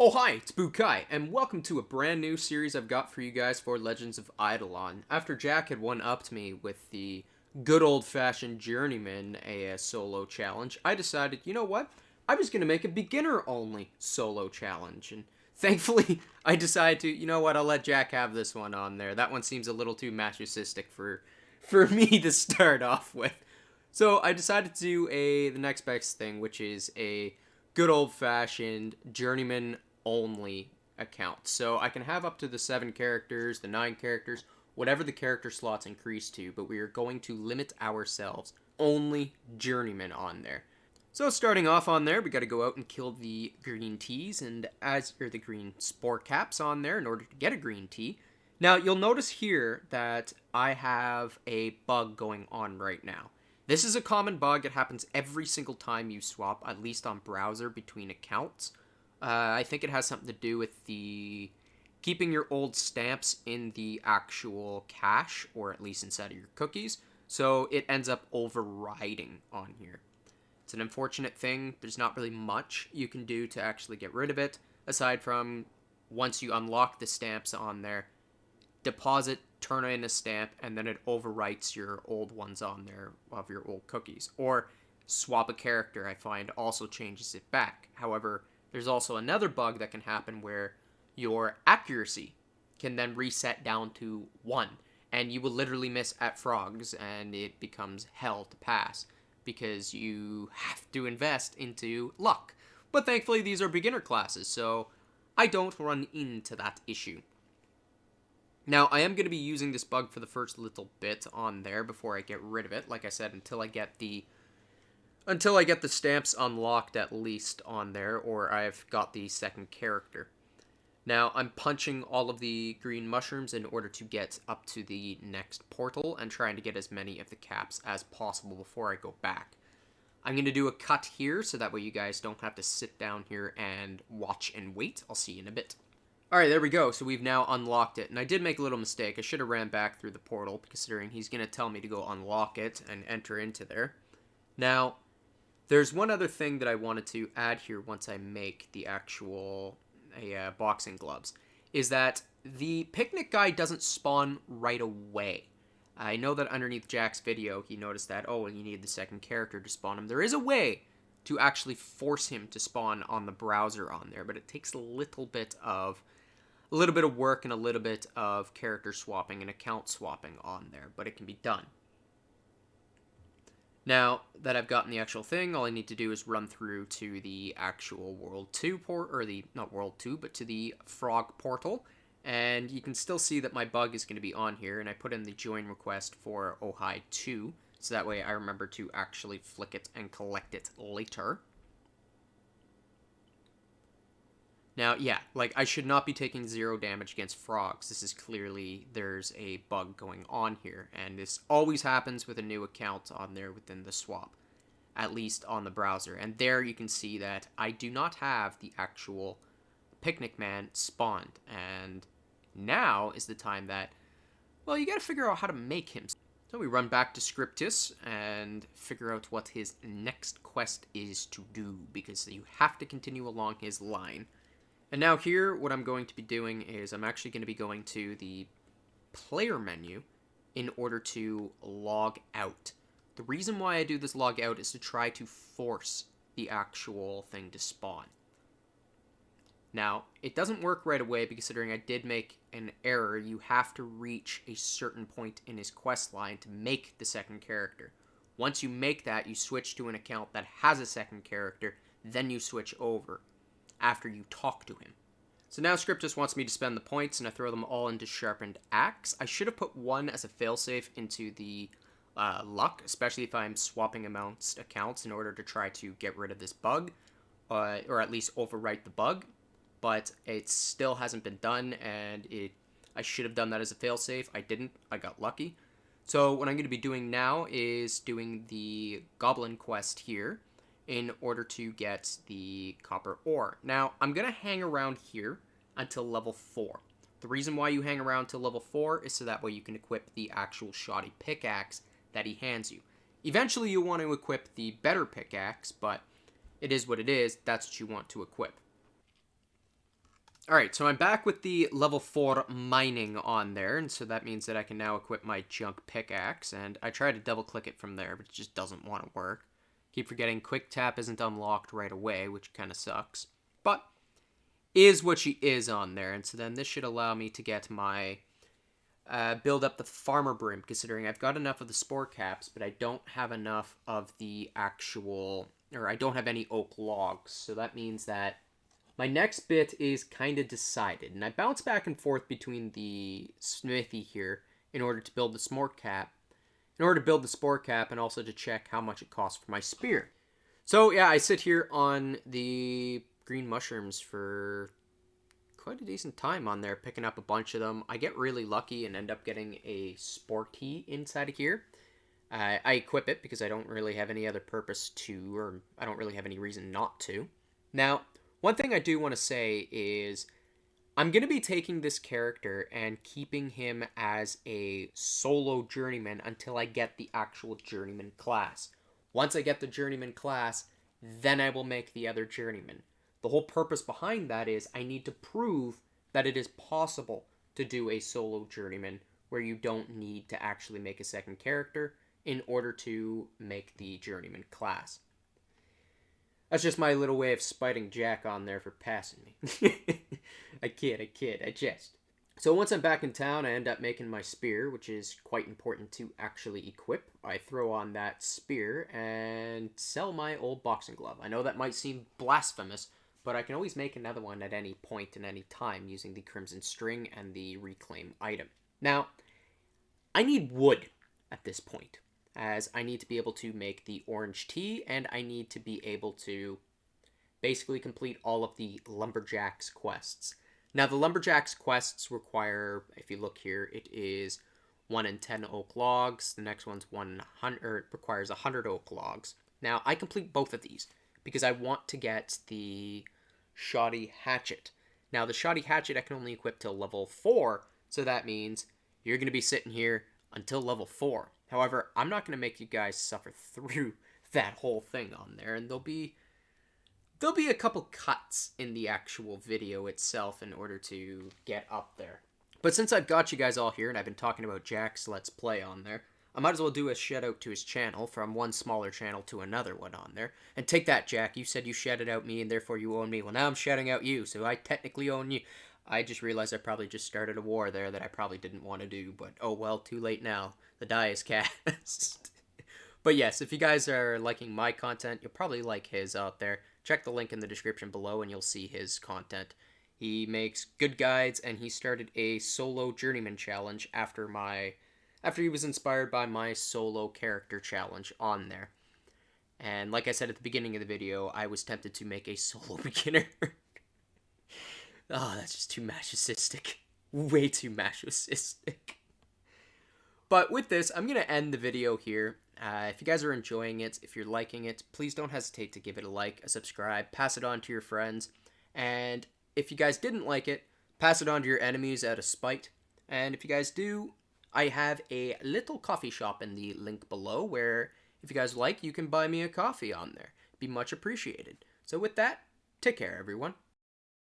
Oh hi, it's Bukai, and welcome to a brand new series I've got for you guys for Legends of IdleOn. After Jack had one-upped me with the good old-fashioned Journeyman AS solo challenge, I decided, you know what? I was going to make a beginner-only solo challenge, and thankfully I decided to, you know what, I'll let Jack have this one on there. That one seems a little too masochistic for me to start off with. So I decided to do the next best thing, which is a good old-fashioned Journeyman only account. So I can have up to the 7 characters, the 9 characters, whatever the character slots increase to, but we are going to limit ourselves only Journeyman on there. So starting off on there, we got to go out and kill the green teas and or the green spore caps on there in order to get a green tea. Now you'll notice here that I have a bug going on right now. This is a common bug. It happens every single time you swap, at least on browser, between accounts. I think it has something to do with the keeping your old stamps in the actual cache, or at least inside of your cookies, so it ends up overriding on here. It's an unfortunate thing. There's not really much you can do to actually get rid of it, aside from once you unlock the stamps on there, deposit, turn in a stamp, and then it overwrites your old ones on there of your old cookies. Or swap a character, I find, also changes it back. However, there's also another bug that can happen where your accuracy can then reset down to 1, and you will literally miss at frogs, and it becomes hell to pass because you have to invest into luck. But thankfully, these are beginner classes, so I don't run into that issue. Now, I am going to be using this bug for the first little bit on there before I get rid of it, like I said, until I get the stamps unlocked at least on there, or I've got the second character. Now, I'm punching all of the green mushrooms in order to get up to the next portal and trying to get as many of the caps as possible before I go back. I'm going to do a cut here so that way you guys don't have to sit down here and watch and wait. I'll see you in a bit. Alright, there we go. So we've now unlocked it. And I did make a little mistake. I should have ran back through the portal, considering he's going to tell me to go unlock it and enter into there. Now, there's one other thing that I wanted to add here once I make the actual boxing gloves, is that the picnic guy doesn't spawn right away. I know that underneath Jack's video, he noticed that, oh, and you need the second character to spawn him. There is a way to actually force him to spawn on the browser on there, but it takes a little bit of work and a little bit of character swapping and account swapping on there, but it can be done. Now that I've gotten the actual thing, all I need to do is run through to the actual World 2 port, or not World 2, but to the Frog portal, and you can still see that my bug is going to be on here, and I put in the join request for Ohio 2, so that way I remember to actually flick it and collect it later. Now, yeah, like, I should not be taking 0 damage against frogs. This is clearly, there's a bug going on here, and this always happens with a new account on there within the swap, at least on the browser. And there you can see that I do not have the actual Picnic Man spawned, and now is the time that, well, you gotta figure out how to make him. So we run back to Scriptus and figure out what his next quest is to do, because you have to continue along his line. And now here, what I'm going to be doing is I'm actually going to be going to the player menu in order to log out. The reason why I do this log out is to try to force the actual thing to spawn. Now, it doesn't work right away, because considering I did make an error, you have to reach a certain point in his quest line to make the second character. Once you make that, you switch to an account that has a second character, then you switch over after you talk to him. So now Scriptus wants me to spend the points, and I throw them all into Sharpened Axe. I should have put 1 as a failsafe into the luck, especially if I'm swapping amongst accounts in order to try to get rid of this bug, or at least overwrite the bug. But it still hasn't been done, and I should have done that as a failsafe. I didn't. I got lucky. So what I'm going to be doing now is doing the Goblin quest here in order to get the copper ore. Now, I'm going to hang around here until level 4. The reason why you hang around till level 4 is so that way you can equip the actual shoddy pickaxe that he hands you. Eventually, you'll want to equip the better pickaxe, but it is what it is. That's what you want to equip. Alright, so I'm back with the level 4 mining on there, and so that means that I can now equip my junk pickaxe, and I try to double click it from there, but it just doesn't want to work. Keep forgetting quick tap isn't unlocked right away, which kind of sucks. But is what she is on there, and so then this should allow me to get my build up the farmer brim, considering I've got enough of the spore caps, but I don't have enough of the actual, or I don't have any oak logs, so that means that my next bit is kind of decided, and I bounce back and forth between the smithy here in order to build the spore cap, and also to check how much it costs for my spear. So yeah, I sit here on the green mushrooms for quite a decent time on there, picking up a bunch of them. I get really lucky and end up getting a sporty inside of here. I equip it because I don't really have any other purpose to, or I don't really have any reason not to. Now, one thing I do want to say is I'm going to be taking this character and keeping him as a solo journeyman until I get the actual journeyman class. Once I get the journeyman class, then I will make the other journeyman. The whole purpose behind that is I need to prove that it is possible to do a solo journeyman where you don't need to actually make a second character in order to make the journeyman class. That's just my little way of spiting Jack on there for passing me. I kid, I jest. So once I'm back in town, I end up making my spear, which is quite important to actually equip. I throw on that spear and sell my old boxing glove. I know that might seem blasphemous, but I can always make another one at any point and any time using the crimson string and the reclaim item. Now, I need wood at this point, as I need to be able to make the orange tea, and I need to be able to basically complete all of the lumberjacks quests. Now, the lumberjacks quests require, if you look here, it is 1 in 10 oak logs. The next one's 100, requires 100 oak logs. Now, I complete both of these because I want to get the shoddy hatchet. Now, the shoddy hatchet I can only equip till level 4, so that means you're going to be sitting here until level 4. However, I'm not going to make you guys suffer through that whole thing on there, and there'll be a couple cuts in the actual video itself in order to get up there. But since I've got you guys all here, and I've been talking about Jack's Let's Play on there, I might as well do a shout out to his channel, from one smaller channel to another one on there. And take that, Jack. You said you shouted out me, and therefore you own me. Well, now I'm shouting out you, so I technically own you. I just realized I probably just started a war there that I probably didn't want to do, but oh well, too late now. The die is cast. But yes, if you guys are liking my content, you'll probably like his out there. Check the link in the description below and you'll see his content. He makes good guides, and he started a solo journeyman challenge after he was inspired by my solo character challenge on there. And like I said at the beginning of the video, I was tempted to make a solo beginner. Oh, that's just too masochistic. Way too masochistic. But with this, I'm going to end the video here. If you guys are enjoying it, if you're liking it, please don't hesitate to give it a like, a subscribe, pass it on to your friends. And if you guys didn't like it, pass it on to your enemies out of spite. And if you guys do, I have a little coffee shop in the link below where, if you guys like, you can buy me a coffee on there. It'd be much appreciated. So with that, take care, everyone.